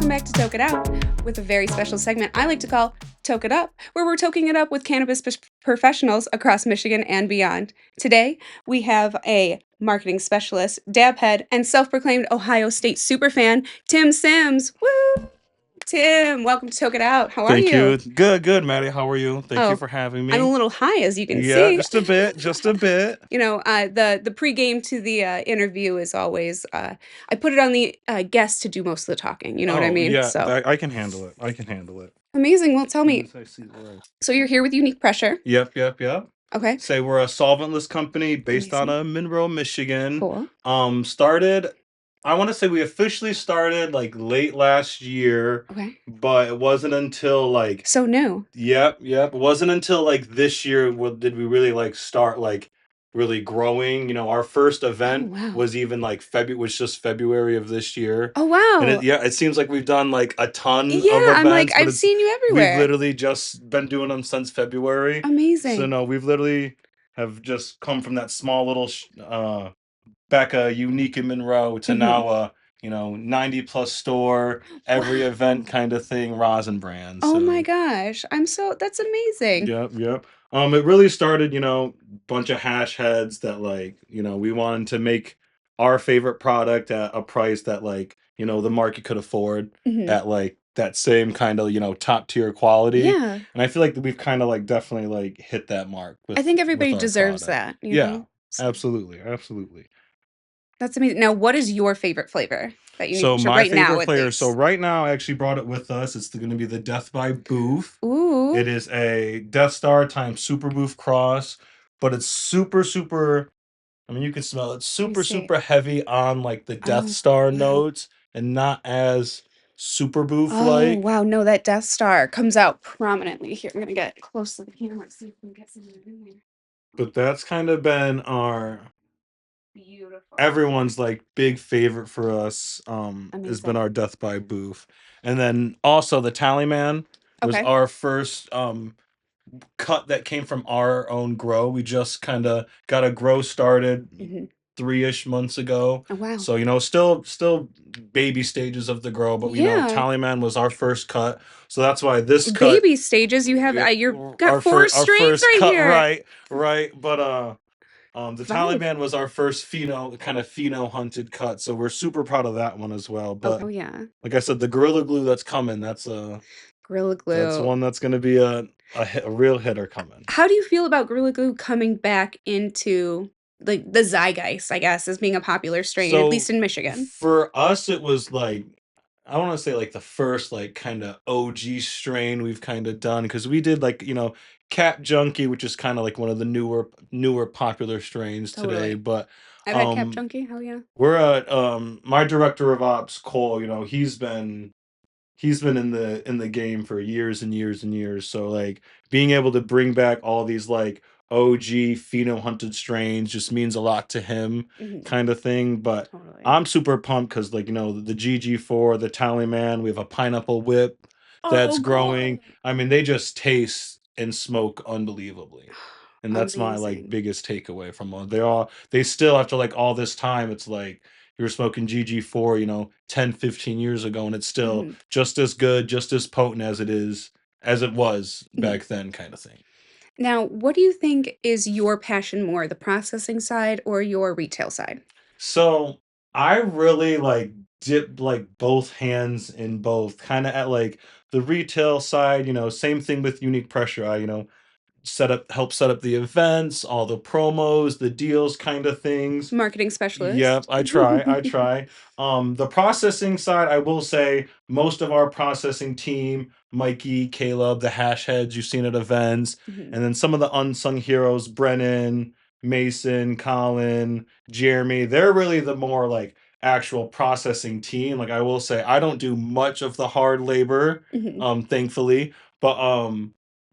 Welcome back to Toke It Out with a very special segment I like to call Toke It Up, where we're toking it up with cannabis professionals across Michigan and beyond. Today, we have a marketing specialist, dab head, and self-proclaimed Ohio State superfan, Tim Sims. Woo! Tim, welcome to Toke It Out. How are Thank you? you. Good, Maddie. How are you? Thank you Oh, for having I'm a me. little high, as you can Yeah, see. just a bit, just a bit. You know, the pregame to the interview is always I put it on the guest to do most of the talking. You know what I Oh, mean? yeah, So I can handle it. I can handle it. amazing. Well, As tell soon me. as I see the right. So you're here with UNIQ Pressure. Yep. Okay. Say we're a solventless company based out Amazing. of Monroe, Michigan. Cool. Started, I want to say we officially started like late last year, Okay. but it wasn't until like, So new. yep. It wasn't until like this year did we really like start like really growing. Our first Oh event wow. was even like was just February of this year. Oh And wow. it seems like we've done like a ton of Yeah, I'm like events, but I've seen you we've everywhere. literally just been doing them since February. So Amazing. no, we've literally have just come from that small little back UNIQ in Monroe to Hmm. now 90 plus store, every event Wow. kind of thing, Rosin brand. Oh my So gosh. That's amazing. yep. It really started, bunch of hash heads that like, we wanted to make our favorite product at a price that like, the market could afford Hmm. at like that same kind of, top tier quality. Yeah. And I feel like that we've kind of like definitely like hit that mark I think with everybody our deserves product. that, you Yeah, know? So absolutely. that's amazing. Now, what is your favorite flavor that UNIQ So Pressure my right now favorite at flavor. So least? right now I actually brought it with us. It's going to be the Death by Booth. Ooh. It is a Death Star times Super Booth cross, but it's super. I mean, you can smell it. Let me see. Super heavy on like the Death Oh Star wow. notes, and not as Super Booth Oh, like. wow, no, that Death Star comes out prominently here. I'm gonna get close to the camera, see if we can get some of it in there. But that's kind of been our Beautiful. everyone's like big favorite for us. Has been Amazing. our Death by Booth, and then also the Tallyman was Okay. our first cut that came from our own grow. We just kind of got a grow started Hmm. 3-ish months ago. Oh, wow. So, still baby stages of the grow, but Yeah. Tallyman was our first cut. So that's why this cut, Baby stages, you have, yeah, you've got four our strains first right cut, here. right. But the Wow. Tallyman was our first pheno hunted cut. So we're super proud of that one as well. But Oh, yeah. like I said, the Gorilla Glue that's coming, Gorilla that's Glue. one that's gonna be a real hitter coming. How do you feel about Gorilla Glue coming back into like the zeitgeist, I guess, as being a popular strain, at least So in Michigan? for us, it was like, I want to say like the first like kind of OG strain we've kind of done, because we did like Cap Junkie, which is kind of like one of the newer popular strains today. Totally. But I've had Cap um Junkie. Hell yeah. we're at my director of ops, Cole. He's been in the game for years and years and years. So like being able to bring back all these like OG pheno hunted strains just means a lot to him, Hmm. kind of thing. But Totally. I'm super pumped because like the GG4, the Tallyman, we have a pineapple whip that's Oh, growing. God. I mean, they just taste and smoke unbelievably. And that's my like Amazing. biggest takeaway from them. They still, after like all this time, it's like you were smoking GG4, 10, 15 years ago, and it's still Mhm, just as good, just as potent as it was mhm. back then, kind of thing. Now, what do you think is your passion more, the processing side or your retail side? So I really like dip like both hands in both, kind of at like the retail side, same thing with Unique Pressure. I, help set up the events, all the promos, the deals kind of things. Marketing Yep, specialist? I try. The processing side, I will say most of our processing team, Mikey, Caleb, the hash heads you've seen at events, Mhm. and then some of the unsung heroes, Brennan, Mason, Colin, Jeremy, they're really the more like actual processing team. Like I will say I don't do much of the hard labor, Mhm. thankfully. But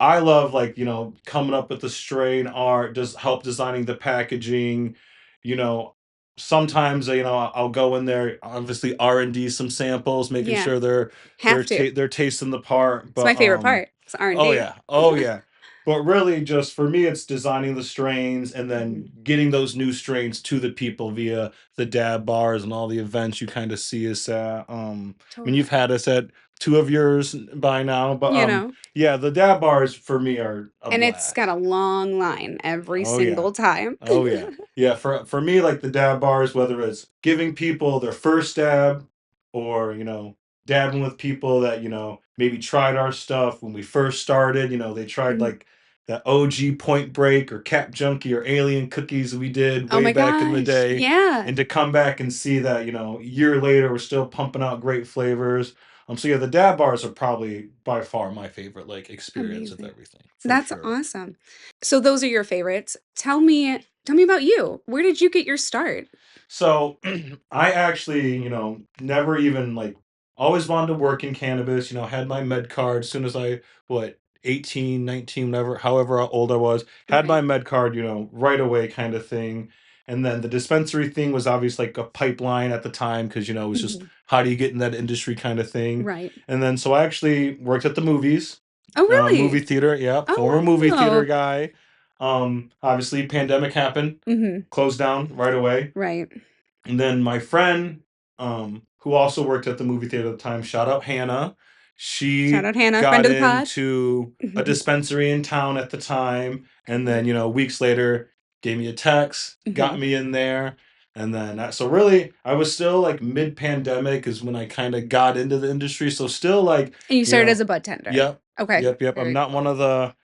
I love like, coming up with the strain art, just help designing the packaging, you know, sometimes I'll go in there, obviously R&D some samples, making Yeah, sure have to. they're tasting the part. It's my But favorite part. It's oh R&D. yeah, oh yeah. But really, just for me, it's designing the strains and Mhm. then getting those new strains to the people via the dab bars and all the events you kind of see us at. I mean, you've Totally. had us at two of yours by now, but You know? yeah, the dab bars for me are a And it's got blast. a long line every Oh yeah. single time. Oh yeah. Yeah, for me, like the dab bars, whether it's giving people their first dab or, dabbing with people that, maybe tried our stuff when we first started, they tried Mhm. like that OG Point Break or Cap Junkie or Alien Cookies we did Oh way my back in the gosh, day. yeah. And to come back and see that, a year later we're still pumping out great flavors. So yeah, the dab bars are probably by far my favorite like experience of Amazing. everything, for That's sure. awesome. So those are your favorites. Tell me about you. Where did you get your start? So I actually, never even like always wanted to work in cannabis, had my med card as soon as I what 18, 19, whatever, however old I was, had my Right. med card, right away kind of thing. And then the dispensary thing was obviously like a pipeline at the time because it was just Mhm. how do you get in that industry kind of thing. Right. And then so I actually worked at the movies, Oh, movie really? theater, yeah, former Oh, movie theater wow. guy. Obviously pandemic happened, Mhm. closed down right away. Right. And then my friend, who also worked at the movie theater at the time, shout out Hannah. Shout She out Hannah, friend got of the pod. into a dispensary in town at the time. And then, weeks later, gave me a text, got Mhm. me in there. And then, so really, I was still like mid pandemic is when I kind of got into the industry. So, still like, And you you started as know, a budtender. yep, Okay. yep. I'm Very not one cool. of the,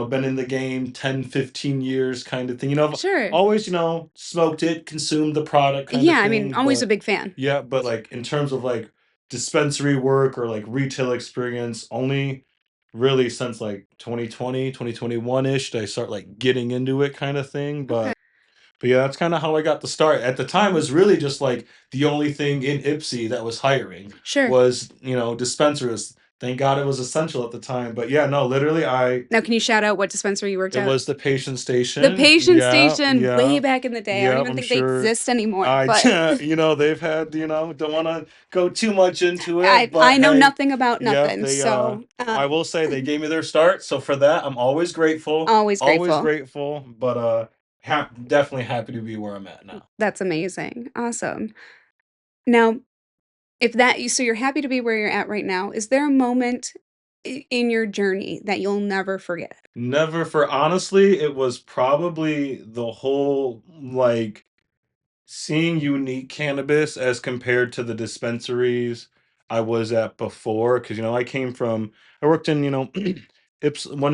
been in the game 10, 15 years kind of thing. Sure. Always, smoked it, consumed the product kind of Yeah, I mean, thing. always a But big fan. yeah, but like in terms of like dispensary work or like retail experience, only really since like 2020, 2021-ish did I start like getting into it kind of thing. Okay. But yeah, that's kind of how I got the start. At the time, it was really just like the only thing in Ipsy that was hiring Sure. was, dispensaries. Thank God it was essential at the time. But yeah, no, literally Now can you shout out what dispensary you worked it at? was the patient The station. patient Yeah, station way yeah, back in the day. I don't yeah. even I'm think they sure. exist anymore, but They've had, don't want to go too much into it, I but know hey, nothing about yep, nothing, they, so, I will say they gave me their start. So for that, I'm always grateful, always always grateful. grateful, but, definitely happy to be where I'm at now. That's amazing. Awesome. Now, if that so you're happy to be where you're at right now. Is there a moment in your journey that you'll never forget? Never for honestly, it was probably the whole like seeing unique cannabis as compared to the dispensaries I was at before, because I worked in one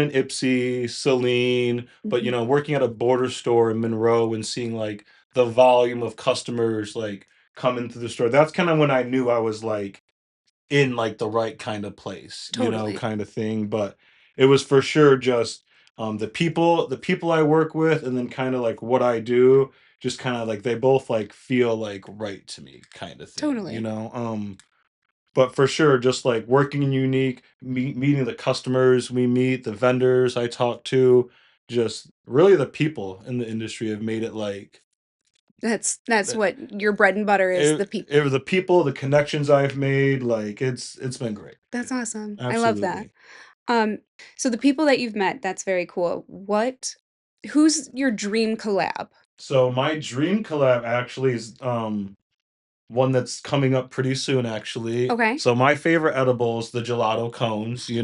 in Ipsy, Saline, but Mhm. working at a border store in Monroe and seeing like the volume of customers like come into the store. That's kind of when I knew I was like in like the right kind of place, Totally. kind of thing. But it was for sure just the people I work with, and then kind of like what I do, just kind of like they both like feel like right to me, kind of thing. Totally. But for sure, just like working in Unique, meeting the customers we meet, the vendors I talk to, just really the people in the industry have made it like That's what your bread and butter is, the it people. was the people, the connections I've made, like it's been great. That's awesome. I love that. Absolutely. Um, so the people that you've met, that's very cool. Who's your dream collab? So my dream collab actually is one that's coming up pretty soon actually. Okay. So my favorite edible is the gelato cones, the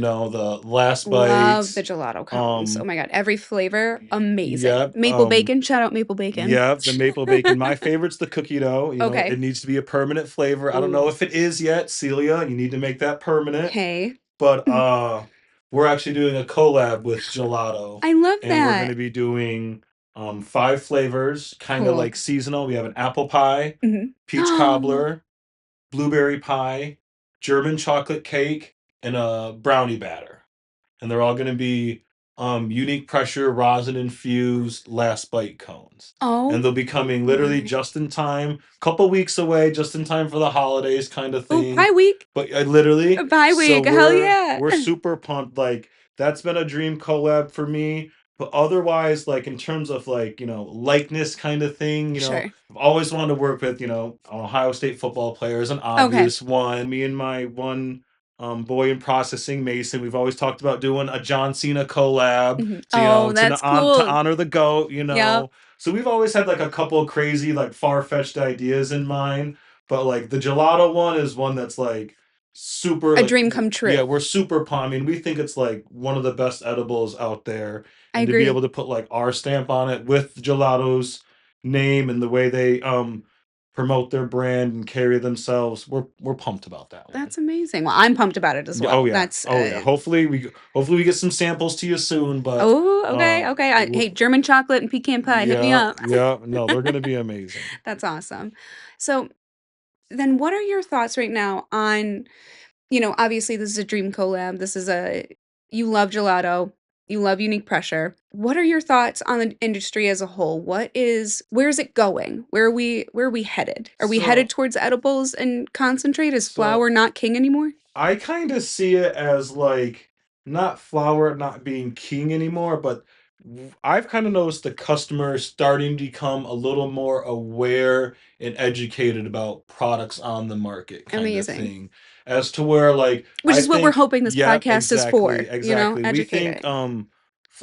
last Love the bites. gelato cones. Oh Um my god, every flavor, amazing. yep. Maple bacon, shout out maple bacon. Yep, the maple bacon. My favorite's the cookie dough. It Okay. needs to be a permanent flavor. I don't know Ooh. if it is yet, Celia. You need to make that permanent. Hey. But we're actually doing a collab with Gelato, I love and we're gonna that. be doing 5 flavors, kind of Cool. like seasonal. We have an apple pie, Mhm. peach cobbler, blueberry pie, German chocolate cake, and a brownie batter. And they're all gonna be unique pressure, rosin infused last bite cones. Oh And they'll be coming literally my. just in time, couple weeks away, just in time for the holidays kind of Oh, thing. pie week. But literally, Pie so week. Hell we're yeah. we're super pumped. Like that's been a dream collab for me. But otherwise, like in terms of like, likeness kind of thing, Sure. I've always wanted to work with, Ohio State football players, an Okay. obvious one. Me and my one boy in processing, Mason. We've always talked about doing a John Cena collab Mhm. to, Oh, to that's on to cool. honor the goat. Yep. So we've always had like a couple of crazy, like far fetched ideas in mind. But like the gelato one is one that's like super A like dream come true. yeah, we're super pumped. I mean, we think it's like one of the best edibles out there, I and to be agree. able to put like our stamp on it with gelato's name and the way they promote their brand and carry themselves, we're pumped about that one. That's amazing. Well, I'm pumped about it as Yeah, well. oh yeah. That's Oh yeah. Hopefully we get some samples to you soon, but oh, okay, okay. w Hey, German chocolate and pecan pie, hit me yeah, up. yeah. No, they're gonna be amazing. That's awesome. So then what are your thoughts right now on, obviously this is a dream collab. This is a you love gelato, you love unique pressure. What are your thoughts on the industry as a whole? Where is it going? Where are we headed? Are we headed So towards edibles and concentrate? Is so flour not king anymore? I kind of see it as like not flour not being king anymore, but I've kind of noticed the customer is starting to become a little more aware and educated about products on the market, kind of Amazing. thing. As to where, like, Which I is what we're think, hoping this yep, podcast is for, exactly. We think, educating.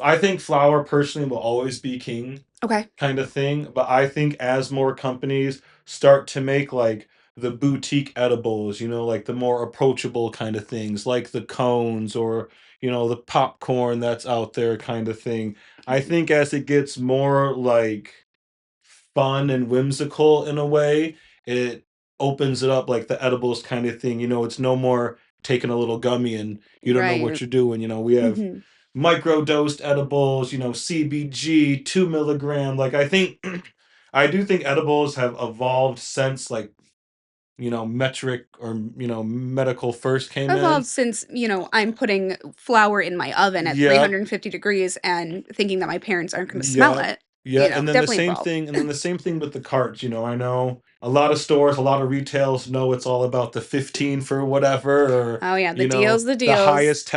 I think flour personally will always be king, Okay. kind of thing. But I think as more companies start to make like the boutique edibles, like the more approachable kind of things, like the cones or the popcorn that's out there kind of thing. I Mhm. think as it gets more like fun and whimsical in a way, it opens it up like the edibles kind of thing. It's no more taking a little gummy and you don't know what Right. you're doing. We have Mhm. micro dosed edibles, CBG, 2 milligram. Like I think I do think edibles have evolved since like, metric or medical first came Evolved in. since, I'm putting flour in my oven at Yep. 350 degrees and thinking that my parents aren't gonna smell Yep. it. Yeah, and then the Definitely same evolved. thing with the carts, I know a lot of stores, a lot of retails know it's all about the 15 for whatever or, Oh, yeah, the deals, the deals.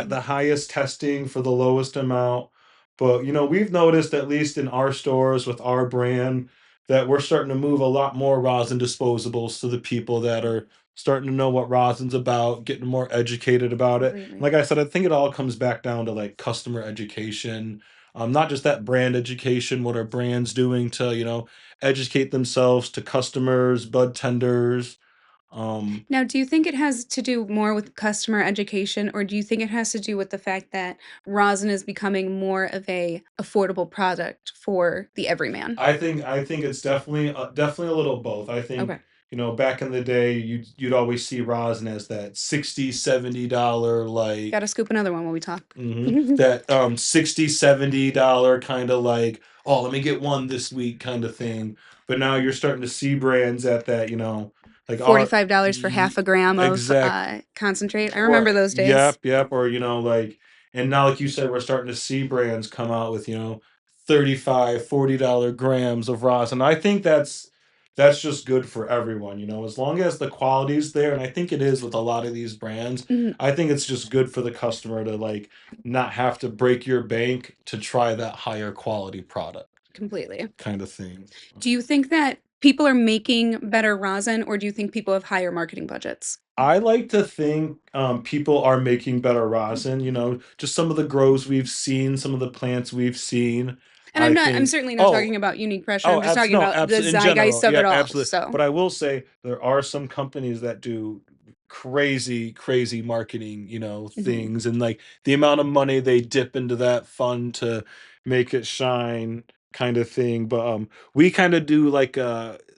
the highest testing for the lowest amount. But, we've noticed at least in our stores with our brand that we're starting to move a lot more rosin disposables to the people that are starting to know what rosin's about, getting more educated about it. Completely. Like I said, I think it all comes back down to like customer education, not just that brand education, what are brands doing to, educate themselves to customers, bud tenders. Um, Now, do you think it has to do more with customer education, or do you think it has to do with the fact that rosin is becoming more of a affordable product for the everyman? I think it's definitely a little both. I think, Okay. back in the day you'd always see rosin as that 60, $70 like Gotta scoop another one when we talk. that 60, $70 kind of like, oh, let me get one this week kind of thing. But now you're starting to see brands at that, like our $45 for half a gram of exact concentrate. I remember or those days. yep, or like, and now like you said, we're starting to see brands come out with, 35, $40 grams of rosin. I think that's just good for everyone, as long as the quality's there, and I think it is with a lot of these brands. Mhm, I think it's just good for the customer to like not have to break your bank to try that higher quality product completely. kind of thing. Do you think that people are making better rosin, or do you think people have higher marketing budgets? I like to think people are making better rosin, just some of the grows we've seen, some of the plants we've seen. And I I'm think, certainly not oh, talking about unique pressure. oh, I'm just talking no, about the absolutely. In zeitgeist general, of yeah, it all. absolutely. So, But I will say there are some companies that do crazy, crazy marketing, mhm. things, and like the amount of money they dip into that fund to make it shine, kind of thing. But we kind of do like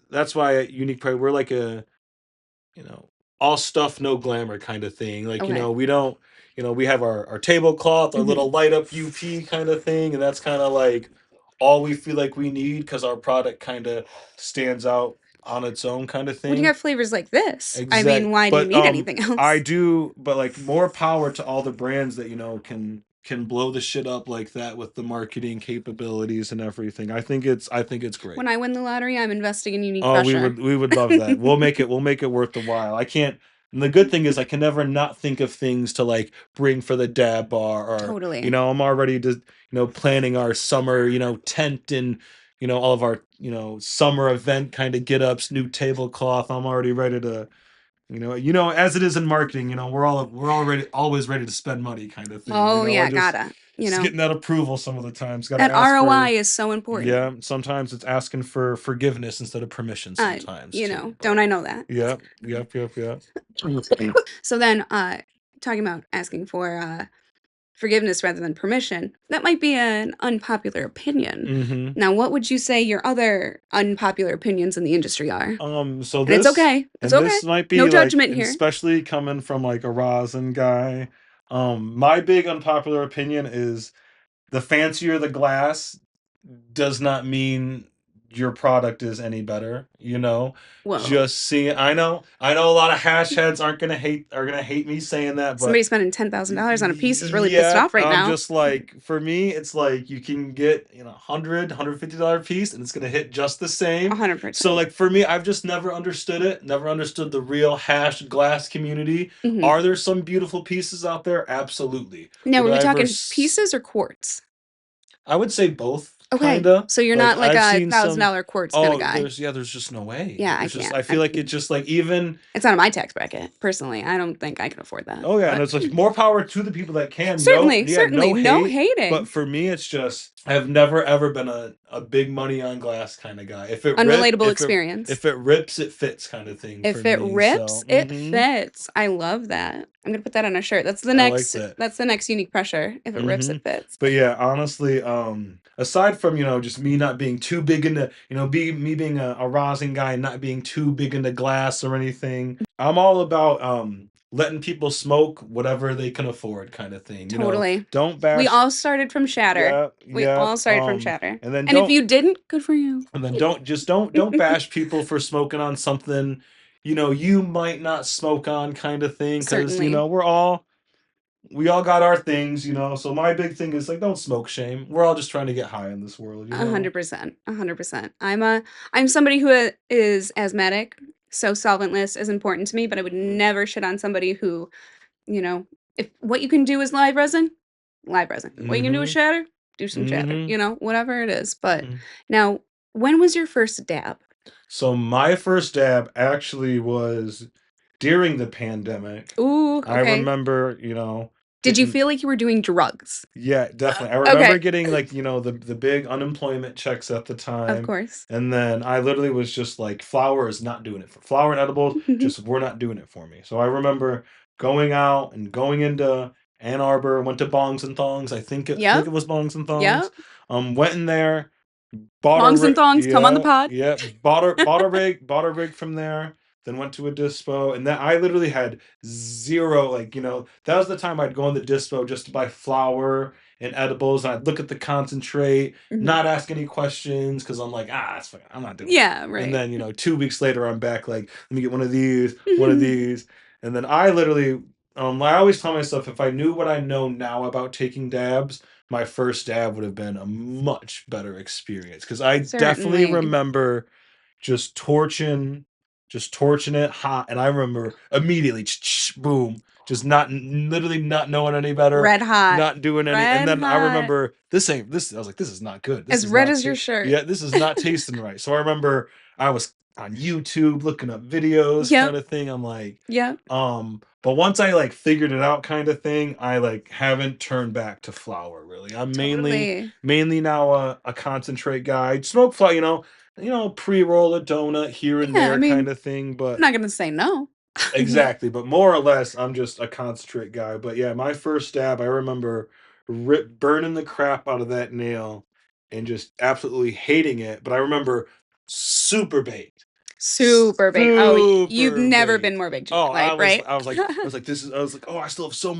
that's why at Unique Pride we're like a you know, all stuff, no glamour kind of thing. Like, Okay. we don't, we have our tablecloth, our Mhm. little light up UP kind of thing, and that's kind of like all we feel like we need because our product kind of stands out on its own kind of When you thing. have flavors like this, I Exact, mean, why do you but need anything I else? do, but like more power to all the brands that can blow the shit up like that with the marketing capabilities and everything. I think it's When great. I win the lottery, I'm investing in unique Oh, we pressure. would we would love that. We'll make it worth the while. I can't and the good thing is I can never not think of things to like bring for the dab bar or Totally. I'm already just planning our summer, tent and all of our, summer event kind of get ups, new tablecloth. I'm already ready to As it is in marketing, we're always ready to spend money, kind of thing. Oh, I yeah, just gotta, just getting that approval some of the times. Got to that ask ROI for. is so important. Yeah, sometimes it's asking for forgiveness instead of permission. Sometimes too, Don't but I know that? yep, yep, yep, yep. So then, talking about asking for forgiveness rather than permission, that might be an unpopular opinion. Mm-hmm. Now, what would you say your other unpopular opinions in the industry are? So And it's this okay. It's and okay. this might No be like, judgment and here. especially coming from like a Rosin guy. My big unpopular opinion is the fancier the glass does not mean your product is any better. Whoa. Just see. I know a lot of hash heads are gonna hate me saying that, but Somebody spending $10,000 on a piece is really pissed yeah, off right I'm now. just like, for me, it's like you can get $150 piece and it's gonna hit just the same. So 100%. like for me, I've just never understood it. Never understood the real hashed glass community. Mhm. Are there some beautiful pieces out there? Absolutely. Now, Would are we I ever? talking pieces or quartz? I would say both, Okay, kinda. so you're Like not like I've a seen some. $1,000 quartz kinda Oh, guy. there's just no way. Yeah, I It's just can't. I feel like it's just like even. It's out of my tax bracket, personally. I don't think I can afford that, Oh yeah, and but it's like more power to the people that can. No, certainly, yeah, certainly, no no hate. But hating. for me, it's just I've never ever been a big money on glass kind of guy. Unrelatable experience. If it rips, it fits kind of thing for If it me. rips, So it fits. I love that. I'm gonna put that on a shirt. I like that. That's the next UNIQ Pressure. If it rips, hmm it fits. But yeah, honestly, aside from just me not being too big into me being a rosin guy, and not being too big into glass or anything, I'm all about letting people smoke whatever they can afford, kind of thing. Totally. Don't We bash. all started from shatter. Yeah, We yeah. all started from shatter. And then And if you didn't, good for you. don't bash people for smoking on something you might not smoke on, kind of thing, because Certainly. we all got our things. So my big thing is like, don't smoke shame. We're all just trying to get high in this world. 100%. 100%. I'm somebody who is asthmatic, so solventless is important to me, but I would never shit on somebody who, you know, if what you can do is live resin, live resin. What you can do is Mm-hmm. shatter, do some shatter, Mm-hmm. whatever it is. But Mhm. now, when was your first dab? So my first dab actually was during the pandemic. Ooh, I okay. remember, Did you getting. feel like you were doing drugs? Yeah, definitely. I remember Okay. getting like, the big unemployment checks at the Of time. course. And then I literally was just like, flour is not doing it for flour and edibles, just we're not doing it for me. So I remember going out and going into Ann Arbor, went to Bongs and Thongs. I think Yep. it was Bongs and Thongs. Yep. Went in there, bought a Bongs and rig. thongs, come on the Yeah, pod. yeah. Bought a rig from there. Then went to a dispo, and then I literally had zero. Like, that was the time I'd go in the dispo just to buy flour and edibles, and I'd look at the concentrate, Mhm. not ask any questions, because I'm like, that's fine. I'm not doing it. Yeah, And right. then 2 weeks later, I'm back like, let me get one of these, and then I literally. I always tell myself, if I knew what I know now about taking dabs, my first dab would have been a much better experience, because I definitely Certainly. remember just torching it hot, and I remember immediately boom, just literally not knowing any better, Red hot. not doing any, and Red then I hot. remember this ain't this I was like, this is not good. This As is red not as your shirt. yeah, this is not tasting right. So I remember I was on YouTube looking up videos, Yep. kind of thing. I'm like, Yep. but once I like figured it out, kind of thing, I like haven't turned back to flour really. I'm mainly Totally. mainly now a concentrate guy. I smoke flour, pre-roll a donut here and Yeah, I there, kind mean, of thing, I'm but not gonna say no. exactly, but more or less I'm just a concentrate guy. But yeah, my first dab, I remember burning the crap out of that nail and just absolutely hating it, but I remember super baked. Super big. Oh, you've Super never been baked. more baked in Oh, your life, right? I was like, oh, I still have so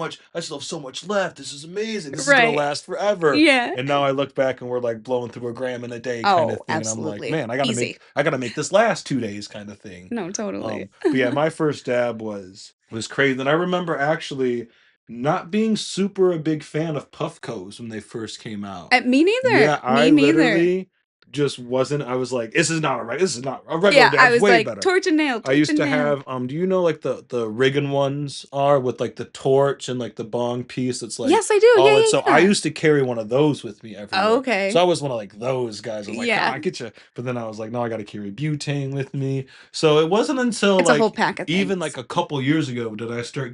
much left. This is amazing. This is gonna Right. last forever. Yeah. And now I look back and we're like blowing through a gram in a day, kind Oh, of thing. And I'm like, absolutely. man, Easy. I gotta make this last 2 days, kind of thing. No, totally. But yeah, my first dab was crazy. And I remember actually not being super a big fan of Puffcos when they first came out. Me neither. Yeah, I Me neither. literally just wasn't. I was like, this is not a regular Yeah, I dab's was way like, better. torch and nail, I torch used and to nail. have, do you know like the rigging ones are with like the torch and like the bong piece that's like Yes, I do. all Yeah, it. So I yeah, yeah. used to carry one of those with me everywhere. So Okay. I was one of like those guys. I was like, Yeah. I get you. But then I was like, no, I got to carry butane with me. So it wasn't until It's a whole like pack of even like things. a couple years ago did I start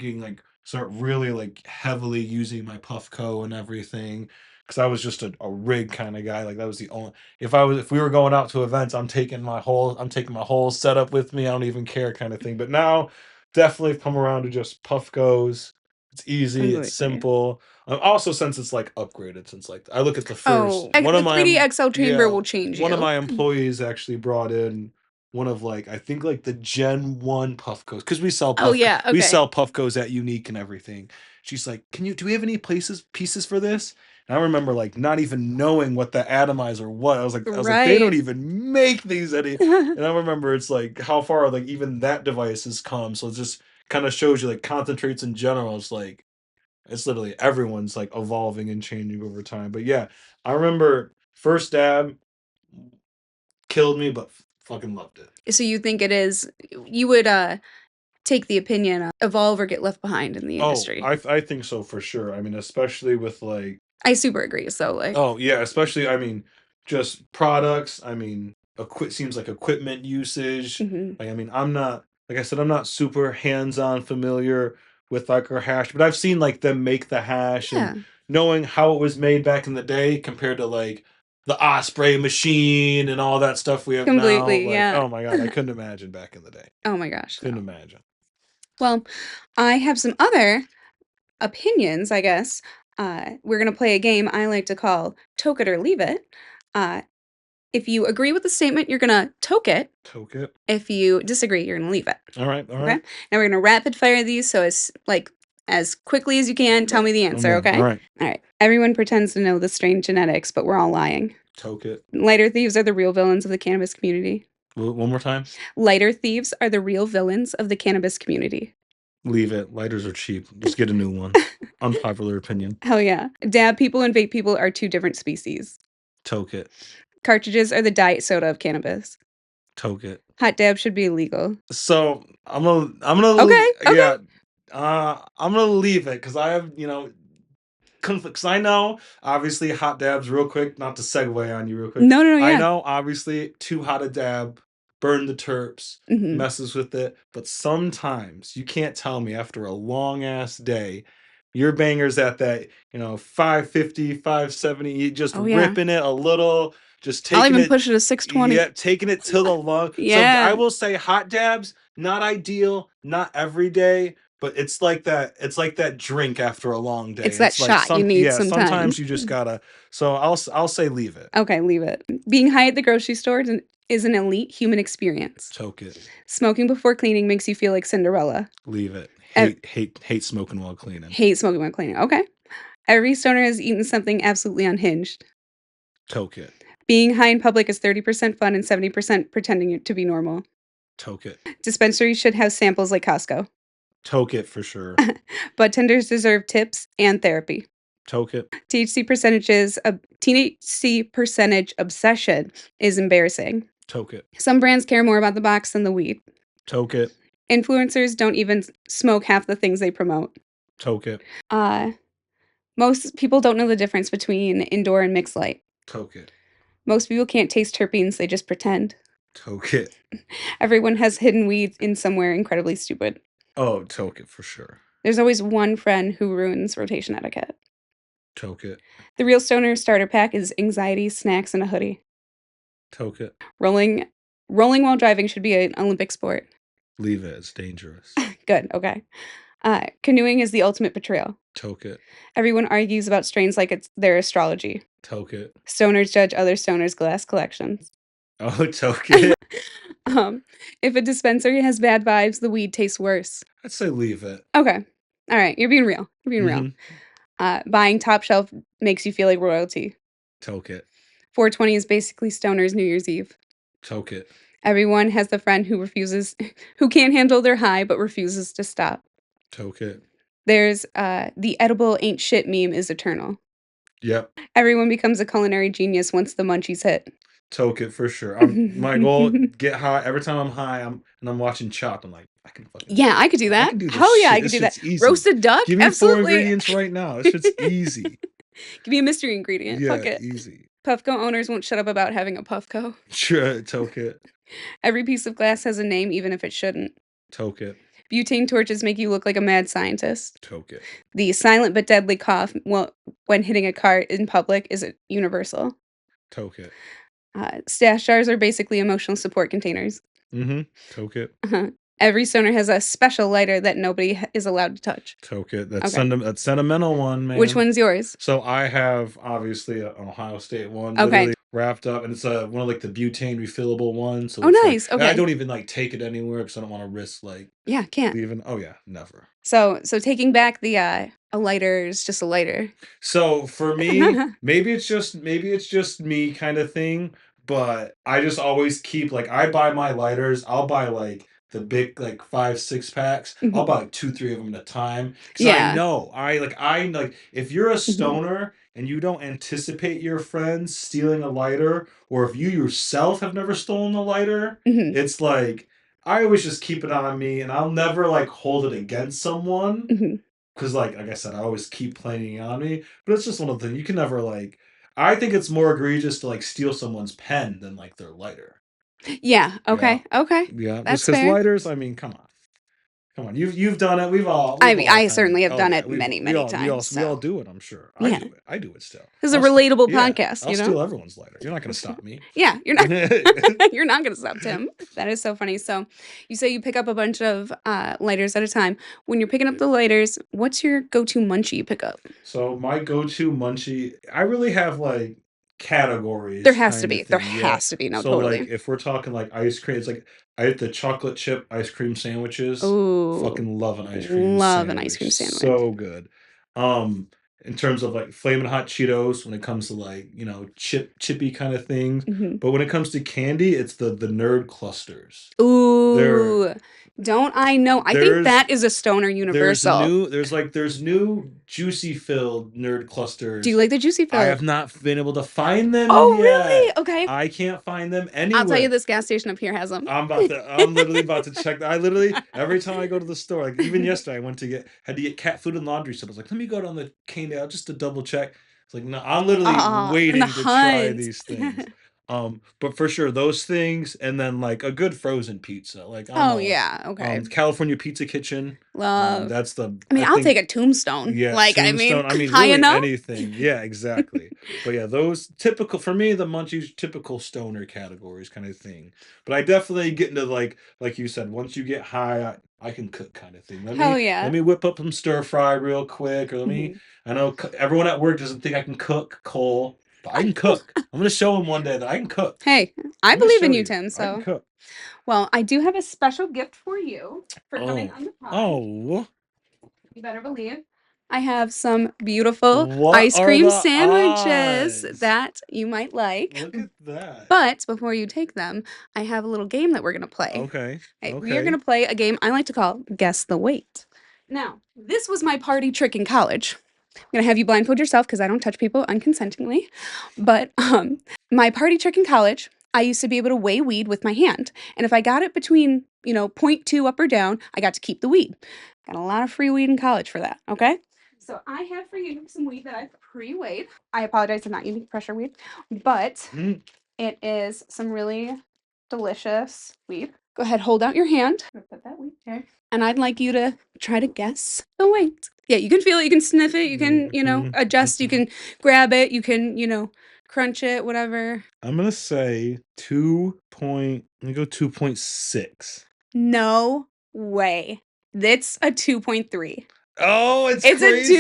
really like heavily using my Puffco and everything. Because I was just a rig kind of guy. Like that was the only if we were going out to events, I'm taking my whole setup with me. I don't even care kind of thing. But now definitely come around to just Puffcos. It's easy, it's Completely. simple. Also since it's like upgraded, since like I look at the first Oh, the 3D XL chamber will change one of you. my employees actually brought in one of like I think like the Gen 1 Puffcos because Oh, yeah. we Okay. sell Puffcos at UNIQ and everything. She's like, do we have any pieces for this? And I remember like not even knowing what the atomizer was. I was like, they don't Right. even make these any. And I remember it's like how far like even that device has come. So it just kind of shows you like concentrates in general. It's like it's literally everyone's like evolving and changing over time. But yeah, I remember first dab killed me, but fucking loved it. So you think it is you would take the opinion of evolve or get left behind in the Oh, industry. I think so for sure. I mean, especially with like I super agree. So like oh yeah, especially I mean, just products. I mean, seems like equipment usage. mhm. Like I mean, I'm not like I said, I'm not super hands-on familiar with like our hash, but I've seen like them make the hash and Yeah, knowing how it was made back in the day compared to like the Osprey machine and all that stuff we have now. completely. Like, Yeah. oh my god, I couldn't imagine back in the day. Oh my gosh, Couldn't no. imagine. Well, I have some other opinions, I guess. We're gonna play a game I like to call Toke It or Leave It. Uh, if you agree with the statement, you're gonna toke it. Toke it. If you disagree, you're gonna leave it. All right, all Okay? right. Now we're gonna rapid fire these, so it's like as quickly as you can, tell me the I'm answer, in. okay? All right. All right. Everyone pretends to know the strange genetics, but we're all lying. Toke it. Lighter thieves are the real villains of the cannabis community. One more time. Lighter thieves are the real villains of the cannabis community. Leave it. Lighters are cheap. Just get a new one. Unpopular opinion. Hell yeah. Dab people and vape people are two different species. Toke it. Cartridges are the diet soda of cannabis. Toke it. Hot dab should be illegal. So Okay, okay. yeah. I'm gonna leave it because I have conflicts. I know obviously hot dabs real quick. Not to segue on you real quick. No, I yeah. know obviously too hot a dab, burn the terps, Mhm. messes with it. But sometimes you can't tell me after a long ass day. Your bangers at that, 550, 570, just Oh, yeah. ripping it a little, just I'll taking even it push it to 620. yeah, taking it to the lung. So I Yeah. will say hot dabs, not ideal, not every day, but it's like that. It's like that drink after a long day. It's that Like shot you need sometimes sometimes. you just gotta. So I'll say leave it. Okay, leave it. Being high at the grocery store is an elite human experience. Toke it. Smoking before cleaning makes you feel like Cinderella. Leave it. Ev- Hate smoking while cleaning. Hate smoking while cleaning. Okay. Every stoner has eaten something absolutely unhinged. Toke it. Being high in public is 30% fun and 70% pretending to be normal. Toke it. Dispensaries should have samples like Costco. Toke it for sure. Budtenders deserve tips and therapy. Toke it. THC percentage obsession is embarrassing. Toke it. Some brands care more about the box than the weed. Toke it. Influencers don't even smoke half the things they promote. Toke it. Most people don't know the difference between indoor and mixed light. Toke it. Most people can't taste terpenes, they just pretend. Toke it. Everyone has hidden weed in somewhere incredibly stupid. Oh, toke it for sure. There's always one friend who ruins rotation etiquette. Toke it. The real stoner starter pack is anxiety, snacks, and a hoodie. Toke it. Rolling while driving should be an Olympic sport. Leave it. It's dangerous. Good, okay. Canoeing is the ultimate betrayal. Toke it. Everyone argues about strains like it's their astrology. Toke it. Stoners judge other stoners' glass collections. Oh, toke it. If a dispensary has bad vibes, the weed tastes worse. I'd say leave it. Okay. All right. You're being real. Mhm. Buying top shelf makes you feel like royalty. Toke it. 420 is basically Stoner's New Year's Eve. Toke it. Everyone has the friend who can't handle their high but refuses to stop. Toke it. There's the edible ain't shit meme is eternal. Yep. Everyone becomes a culinary genius once the munchies hit. Toke it for sure. My goal, get high. Every time I'm high, I'm watching Chopped. I'm like, Yeah, I could do I that. can do this Hell yeah, I shit. could This do that. shit's easy. Roasted duck? Give me 4 Absolutely. ingredients right now. This shit's easy. Give me a mystery ingredient. Fuck Yeah, it. easy. Puffco owners won't shut up about having a Puffco. Sure, Toke it. Every piece of glass has a name, even if it shouldn't. Toke it. Butane torches make you look like a mad scientist. Toke it. The silent but deadly cough when hitting a cart in public is universal. Toke it. Stash jars are basically emotional support containers. Toke it. Every stoner has a special lighter that nobody is allowed to touch. Toke it. That's that's sentimental one, man. Which one's yours? So I have obviously an Ohio State one, Okay. literally wrapped up, and it's one of like the butane refillable ones. So Oh, nice. Like, okay. I don't even like take it anywhere because I don't want to risk like can't leaving. Oh yeah, never. So taking back the a lighter is just a lighter. So for me, maybe it's just me kind of thing, but I just always keep like I buy my lighters. I'll buy like the big like 5-6 packs. I'll buy like 2-3 of them at a time because I know I like if you're a stoner and you don't anticipate your friends stealing a lighter, or if you yourself have never stolen a lighter, it's like I always just keep it on me, and I'll never like hold it against someone. Because, like I said, I always keep playing it on me. But it's just one of the things. You can never, like... I think it's more egregious to, like, steal someone's pen than, like, their lighter. Yeah. Okay. Yeah. Okay. Yeah. That's because fair. lighters, I mean, come on. Come on. You've done it. I certainly have done it many times. We all do it, I'm sure. Yeah. I do it still. This is a relatable podcast, I'll steal everyone's lighter. You're not going to stop me. Yeah, you're not you're not going to stop Tim. That is so funny. So you say you pick up a bunch of lighters at a time. When you're picking up the lighters, what's your go-to munchie you pick up? So my go-to munchie, I really have like categories. There has to be. There has to be. No, so totally. Like if we're talking like ice cream, it's like I hate the chocolate chip ice cream sandwiches. Ooh, fucking love an ice cream. Love an ice cream sandwich. So good. In terms of like Flamin' Hot Cheetos, when it comes to like chippy kind of things, but when it comes to candy, it's the nerd clusters. Ooh. Don't I know? I think that is a stoner universal. There's new juicy filled nerd clusters. Do you like the juicy filled? I have not been able to find them. Oh, yet. Really? Okay. I can't find them anywhere. I'll tell you, this gas station up here has them. I'm literally about to check that. I literally every time I go to the store, like even yesterday, I had to get cat food and laundry. So I was like, let me go down the cane out just to double check. It's like, no, I'm literally waiting to try these things. But for sure, those things, and then like a good frozen pizza. Like okay. California Pizza Kitchen. Love. That's the. I'll take a Tombstone. Yeah, like Tombstone. high really enough. Anything. Yeah, exactly. But yeah, those typical for me, the Munchies typical stoner categories kind of thing. But I definitely get into like you said, once you get high, I can cook kind of thing. Let me whip up some stir fry real quick, or I know everyone at work doesn't think I can cook, Cole. But I can cook. I'm going to show him one day that I can cook. Hey, I believe in you, Tim. So, I can cook. Well, I do have a special gift for you for coming on the pod. Oh. You better believe. I have some beautiful ice cream sandwiches that you might like. Look at that. But before you take them, I have a little game that we're going to play. Okay. We are going to play a game I like to call Guess the Weight. Now, this was my party trick in college. I'm going to have you blindfold yourself because I don't touch people unconsentingly. But my party trick in college, I used to be able to weigh weed with my hand. And if I got it between, 0.2 up or down, I got to keep the weed. Got a lot of free weed in college for that, okay? So I have for you some weed that I've pre-weighed. I apologize, it's not UNIQ Pressure weed. But it is some really delicious weed. Go ahead, hold out your hand. I'm gonna put that weed there. And I'd like you to try to guess the weight. Yeah, you can feel it, you can sniff it, you can, adjust, you can grab it, you can, crunch it, whatever. I'm going to say 2.6. No way. It's a 2.3. Oh, it's crazy. A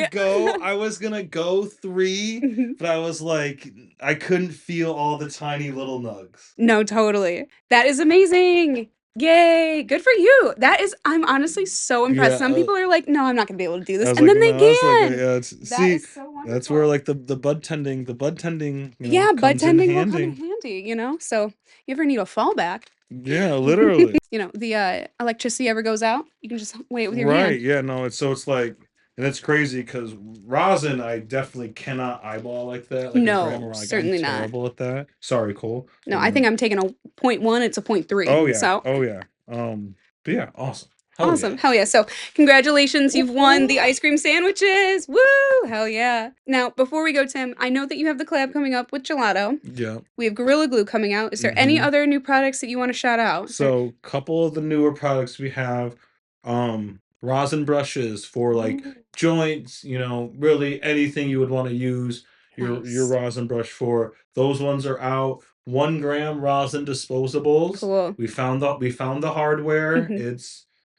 2.3. I was gonna go 3, but I was like, I couldn't feel all the tiny little nugs. No, totally. That is amazing. Yay. Good for you. I'm honestly so impressed. Yeah, Some people are like, no, I'm not going to be able to do this. And like, then they can. That is so wonderful. That's where like the bud tending, bud tending will come in handy, So you ever need a fallback? Yeah, literally. The electricity ever goes out, you can just weigh it with your hand. Right, yeah, no, it's like And it's crazy because rosin, I definitely cannot eyeball like that, like a gram. No, Or like I'm certainly not. terrible at that. Sorry, Cole. No, I think I'm taking a 0.1, it's a 0.3. Oh yeah, So oh yeah. But yeah, awesome. Hell yeah. awesome. Hell yeah. So, congratulations. You've won the ice cream sandwiches. Woo! Hell yeah. Now, before we go, Tim, I know that you have the collab coming up with Gelato. Yeah. We have Gorilla Glue coming out. Is there any other new products that you want to shout out? So, couple of the newer products we have, rosin brushes for like Ooh, joints, really anything you would want to use your nice. rosin brush for. Those ones are out. 1 gram rosin disposables. Cool. We found the hardware. Mhm.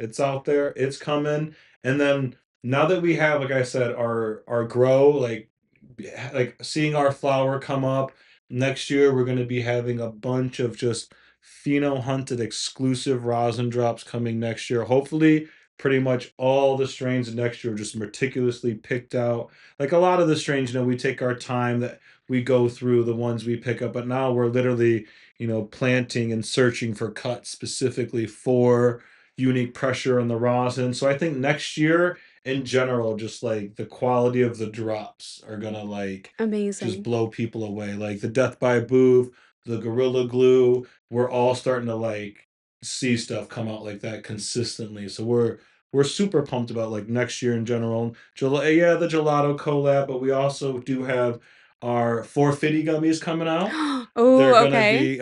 It's out there. It's coming. And then now that we have, like I said, our grow, like seeing our flower come up next year, we're going to be having a bunch of just pheno hunted exclusive rosin drops coming next year. Hopefully, pretty much all the strains next year are just meticulously picked out. Like a lot of the strains, we take our time that we go through the ones we pick up, but now we're literally, planting and searching for cuts specifically for unique pressure on the rosin. So I think next year in general, just like the quality of the drops are gonna like just Amazing. blow people away. Like the Death by Booth, the Gorilla Glue, we're all starting to like see stuff come out like that consistently. So we're super pumped about like next year in general. Yeah, the Gelato collab, but we also do have our 450 gummies coming out. They're Oh, gonna okay. be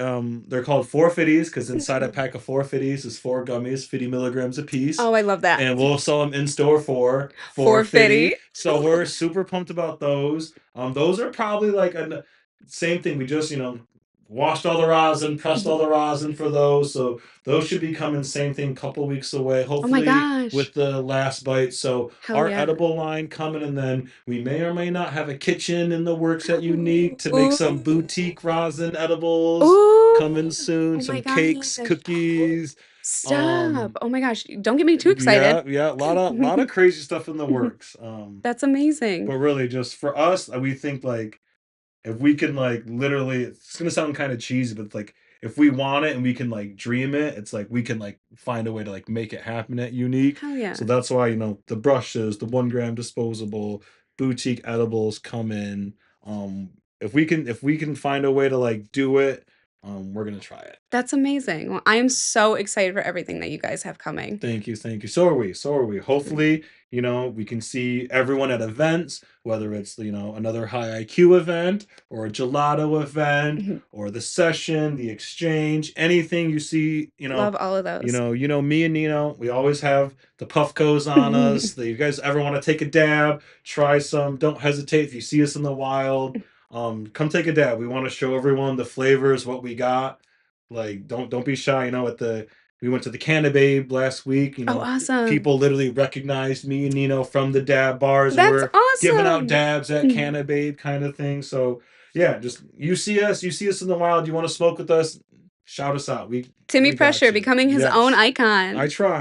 they're called 450s because inside a pack of 450s is 4 gummies, 50 milligrams a piece. Oh, I love that. And we'll sell them in store for 450. 450. So we're super pumped about those. Those are probably like a same thing. We just, washed all the rosin, pressed all the rosin for those. So those should be coming same thing, couple weeks away, Oh my hopefully gosh. with the last bite. So Hell our yeah. edible line coming, and then we may or may not have a kitchen in the works at UNIQ to make some Ooh. boutique rosin edibles Ooh. coming soon. Oh my Some cakes, gosh. cookies. Stop. Um, Oh my gosh. Don't get me too excited. yeah, yeah, a lot of crazy stuff in the works. That's amazing. But really, just for us, we think like if we can like literally, it's gonna sound kind of cheesy, but like if we want it and we can like dream it, it's like we can like find a way to like make it happen at Unique. Hell yeah. So that's why the brushes, the 1 gram disposable, boutique edibles come in. If we can find a way to like do it, we're gonna try it. That's amazing. Well, I am so excited for everything that you guys have coming. Thank you, thank you. So are we. So are we. Hopefully, we can see everyone at events, whether it's another high IQ event or a gelato event Mhm. or the session, the exchange, anything you see, Love all of those. me and Nino, we always have the Puffcos on us. That you guys ever want to take a dab, try some, don't hesitate if you see us in the wild. Come take a dab. We want to show everyone the flavors, what we got. Like don't be shy, we went to the Cannabis last week. Oh, awesome. People literally recognized me and Nino from the dab bars, and That's we're giving out awesome. dabs at Cannabis kind of thing. So yeah, just you see us in the wild, you want to smoke with us, shout us out. Timmy We got Pressure you. becoming his own Yes. icon.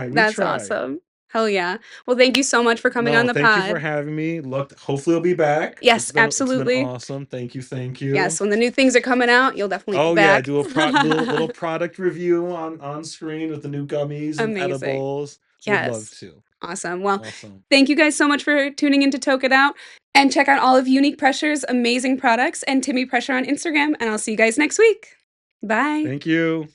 We That's try. awesome. Hell yeah. Well, thank you so much for coming on No, the thank you for pod. having me. Look, hopefully I'll be back. Yes, It's been absolutely. awesome. Thank you, thank you. Yes, when the new things are coming out, you'll definitely be Oh yeah, back. do a little product review on screen with the new gummies and Amazing. edibles. Would love Yes. to. Awesome. Well, Awesome. thank you guys so much for tuning in to Toke It Out. And check out all of UNIQ Pressure's amazing products and Timmy Pressure on Instagram. And I'll see you guys next week. Bye. Thank you.